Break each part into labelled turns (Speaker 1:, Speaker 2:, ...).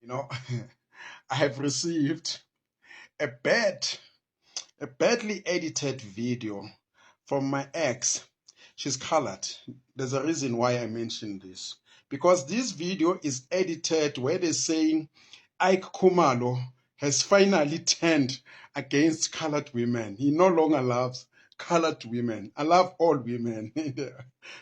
Speaker 1: You know, I have received a badly edited video from my ex. She's colored. There's a reason why I mentioned this. Because this video is edited where they're saying Ike Kumalo has finally turned against colored women. He no longer loves colored women. I love all women,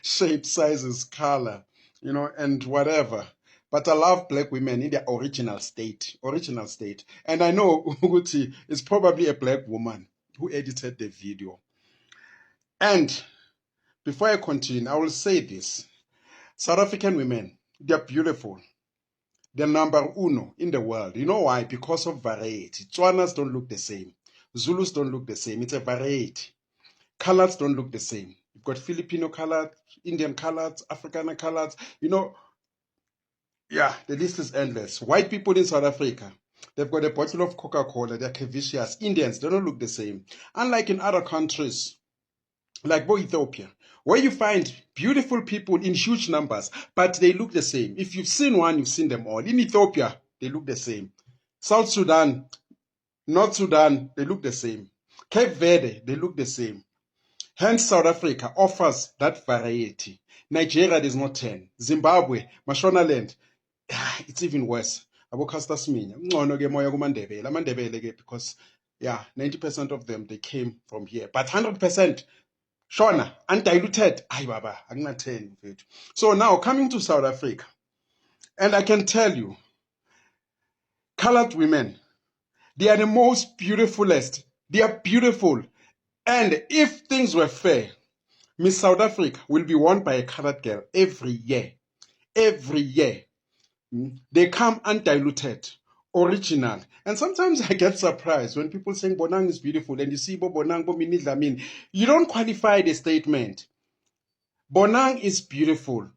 Speaker 1: shape, sizes, color, and whatever. But I love black women in their original state. Original state. And I know Uguti is probably a black woman who edited the video. And before I continue, I will say this. South African women, they're beautiful. They're number uno in the world. You know why? Because of variety. Tswanas don't look the same. Zulus don't look the same. It's a variety. Colors don't look the same. You've got Filipino colors, Indian colors, African colors. Yeah, the list is endless. White people in South Africa, they've got a bottle of Coca-Cola. They're Cavicious. Indians, they don't look the same. Unlike in other countries, like Ethiopia, where you find beautiful people in huge numbers, but they look the same. If you've seen one, you've seen them all. In Ethiopia, they look the same. South Sudan, North Sudan, they look the same. Cape Verde, they look the same. Hence, South Africa offers that variety. Nigeria, there's not 10. Zimbabwe, Mashonaland, it's even worse. Because 90% of them, they came from here. But 100%, Shona, undiluted. Ay, Baba, I'm not 10. So now, coming to South Africa, and I can tell you, colored women, they are the most beautifulest. They are beautiful. And if things were fair, Miss South Africa will be won by a colored girl every year. Every year. They come undiluted, original. And sometimes I get surprised when people say Bonang is beautiful and you see Bonang, Bominidlamin. You don't qualify the statement. Bonang is beautiful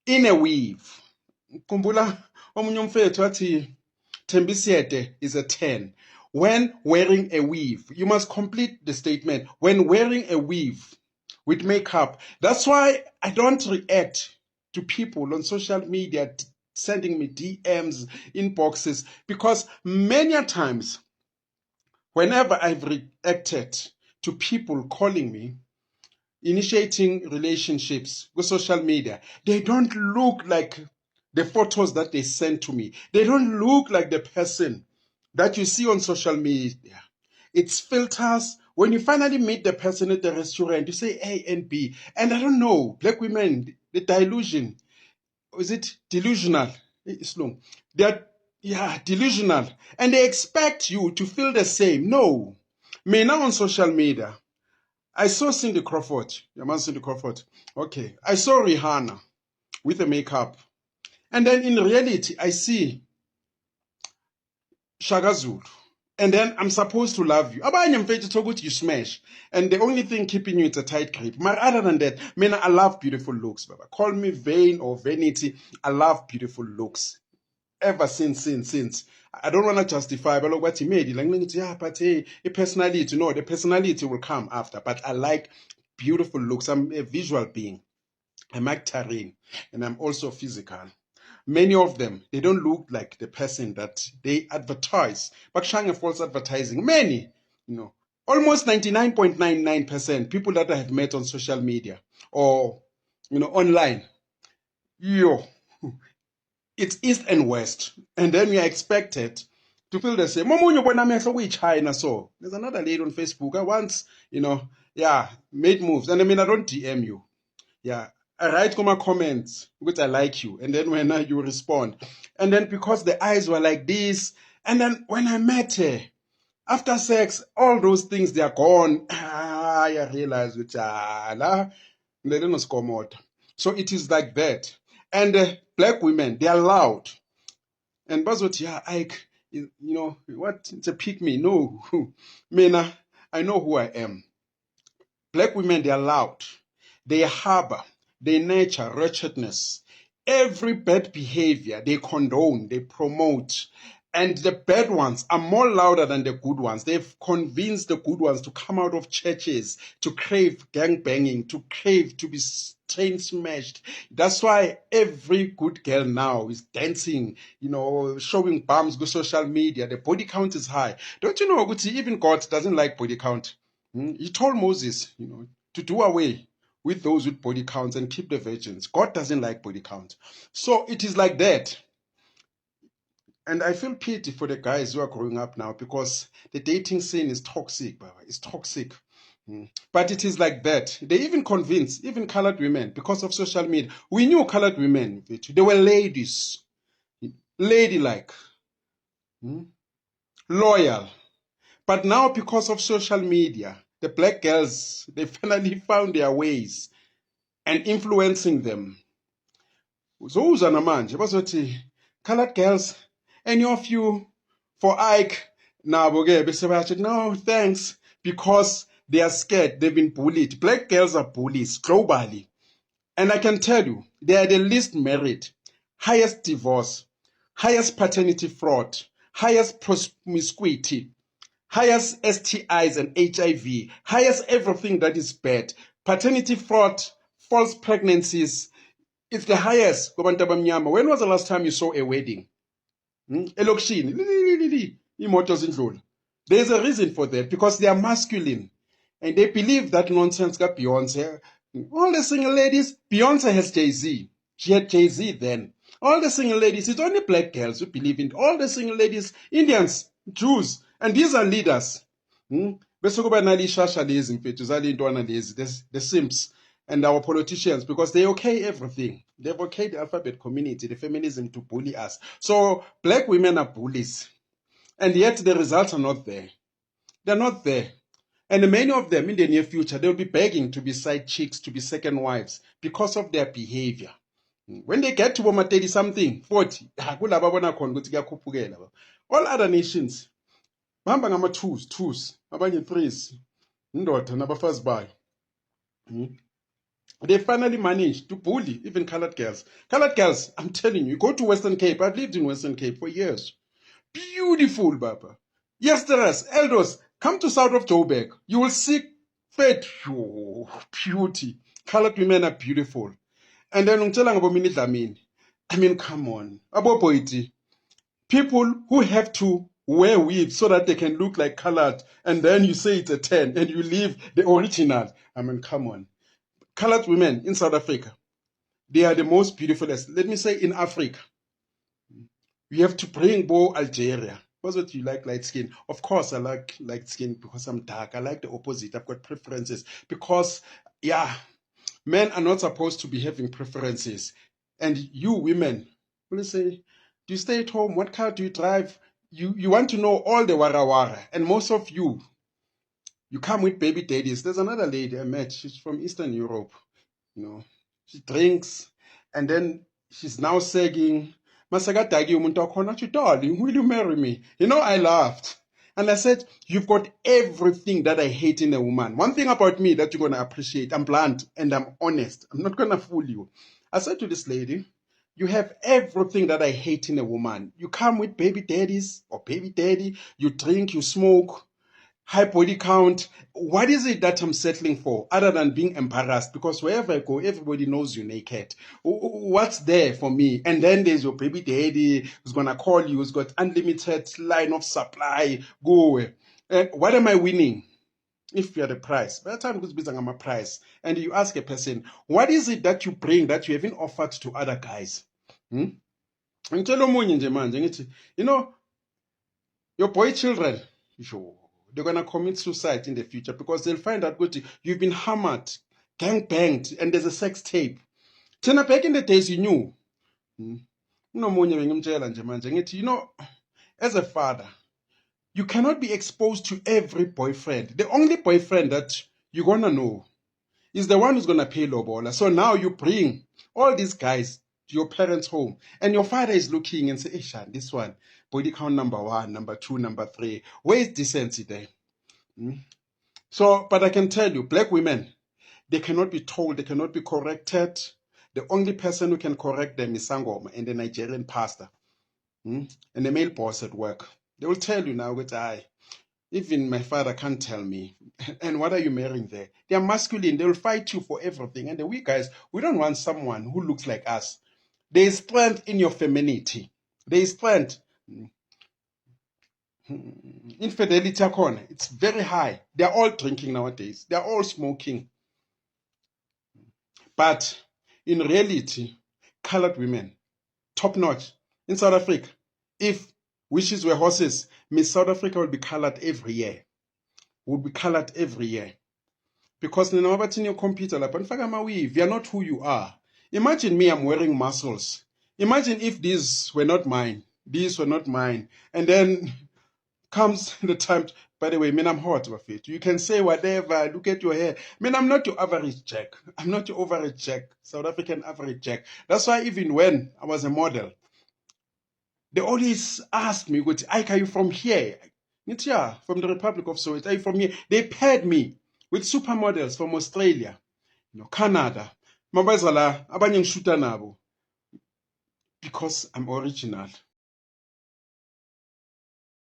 Speaker 1: in a weave. Kumbula omunyomfethu athi Thembisiete is a 10. When wearing a weave, you must complete the statement. When wearing a weave with makeup, that's why I don't react to people on social media sending me DMs, inboxes, because many times, whenever I've reacted to people calling me, initiating relationships with social media, they don't look like the photos that they send to me. They don't look like the person that you see on social media. It's filters. When you finally meet the person at the restaurant, you say A and B. And I don't know, black women, the delusion, is it delusional? It's long. They're delusional. And they expect you to feel the same. No. Me now on social media, I saw Cindy Crawford. Your man Cindy Crawford. Okay. I saw Rihanna with the makeup. And then in reality, I see Shaka Zulu. And then I'm supposed to love you. Abanye mfethu talk you smash. And the only thing keeping you is a tight grip. But other than that, I love beautiful looks, Baba. Call me vain or vanity. I love beautiful looks. Ever since. I don't want to justify, but look what he made. But hey, a personality. No, the personality will come after. But I like beautiful looks. I'm a visual being. I like terrain. And I'm also physical. Many of them, they don't look like the person that they advertise. But Shanga false advertising. Many, almost 99.99% people that I have met on social media or, online. It's east and west. And then we are expected to feel the same. China. So there's another lady on Facebook. I once, made moves. And I don't DM you. Yeah. I write my comments, which I like you. And then when you respond. And then because the eyes were like this. And then when I met her, after sex, all those things, they are gone. I realized, which they don't score. So it is like that. And black women, they are loud. And Bazot, what? It's a pick me. No. Mena, I know who I am. Black women, they are loud. They harbor. They nurture wretchedness. Every bad behavior, they condone, they promote. And the bad ones are more louder than the good ones. They've convinced the good ones to come out of churches, to crave gang banging, to crave to be chain smashed. That's why every good girl now is dancing, showing bums go social media. The body count is high. Don't you know, Guti, even God doesn't like body count. He told Moses, to do away with those with body counts and keep the virgins. God doesn't like body count. So it is like that. And I feel pity for the guys who are growing up now because the dating scene is toxic, Baba. It's toxic. But it is like that. They even convince, even colored women, because of social media. We knew colored women. They were ladies, ladylike, loyal. But now because of social media, the black girls, they finally found their ways and influencing them. Those are namanje. Bazothi, colored girls, any of you for Ike? No, thanks. Because they are scared. They've been bullied. Black girls are bullies globally. And I can tell you, they are the least married, highest divorce, highest paternity fraud, highest promiscuity, highest STIs and HIV, highest everything that is bad. Paternity fraud, false pregnancies, it's the highest. When was the last time you saw a wedding? There's a reason for that, because they are masculine and they believe that nonsense got Beyonce. All the single ladies, Beyonce has Jay-Z. She had Jay-Z then. All the single ladies, it's only black girls who believe in it. All the single ladies, Indians, Jews, and these are leaders. The Sims and our politicians, because they okay everything. They've okay the alphabet community, the feminism to bully us. So black women are bullies. And yet the results are not there. They're not there. And many of them in the near future, they'll be begging to be side chicks, to be second wives, because of their behavior. When they get to 30 something, 40, all other nations, twos, abanye threes, first by. They finally managed to bully even colored girls. Colored girls, I'm telling you, go to Western Cape. I've lived in Western Cape for years. Beautiful, Baba. Yesterday, elders, come to south of Joburg. You will see fat beauty. Colored women are beautiful. And then I mean, come on. People who have to wear weave so that they can look like colored, and then you say it's a 10 and you leave the original. I mean, come on. Colored women in South Africa, they are the most beautiful. Let me say in Africa, we have to bring Algeria. What's what you like light skin? Of course, I like light skin because I'm dark. I like the opposite. I've got preferences because, men are not supposed to be having preferences. And you women, let's say, do you stay at home? What car do you drive? You want to know all the wara. And most of you come with baby daddies. There's another lady I met. She's from Eastern Europe. She drinks, and then she's now saying, darling, will you marry me? I laughed. And I said, you've got everything that I hate in a woman. One thing about me that you're going to appreciate, I'm blunt and I'm honest. I'm not going to fool you. I said to this lady, you have everything that I hate in a woman. You come with baby daddies or baby daddy, you drink, you smoke, high body count. What is it that I'm settling for other than being embarrassed? Because wherever I go, everybody knows you're naked. What's there for me? And then there's your baby daddy who's going to call you, who's got unlimited line of supply. Go. What am I winning? If you're the price, by the time I'm a price, and you ask a person, what is it that you bring that you haven't offered to other guys? Your boy children, they're going to commit suicide in the future because they'll find out you've been hammered, gang banged, and there's a sex tape. Back in the days, you knew. As a father, you cannot be exposed to every boyfriend. The only boyfriend that you're going to know is the one who's going to pay lobola. So now you bring all these guys to your parents' home, and your father is looking and say, hey, Shan, this one, body count number 1, number 2, number 3. Where is decency there? So, but I can tell you, black women, they cannot be told, they cannot be corrected. The only person who can correct them is Sangoma and the Nigerian pastor. and a male boss at work. They will tell you now that even my father can't tell me. And what are you marrying there? They are masculine. They will fight you for everything. And we guys, we don't want someone who looks like us. There is strength in your femininity. There is strength. Infidelity, it's very high. They are all drinking nowadays. They are all smoking. But in reality, colored women, top notch. In South Africa, if wishes were horses, Miss South Africa would be colored every year. Would be colored every year. Because in your computer, you are not who you are. Imagine me, I'm wearing muscles. Imagine if these were not mine. These were not mine. And then comes the time, by the way, I'm hot of it. You can say whatever, look at your hair. I'm not your average Jack. I'm not your average Jack, South African average Jack. That's why even when I was a model, they always asked me, are you from here? Yeah, from the Republic of Soweto. Are you from here? They paired me with supermodels from Australia, Canada. Mabazala, abanye ngishuta nabo because I'm original.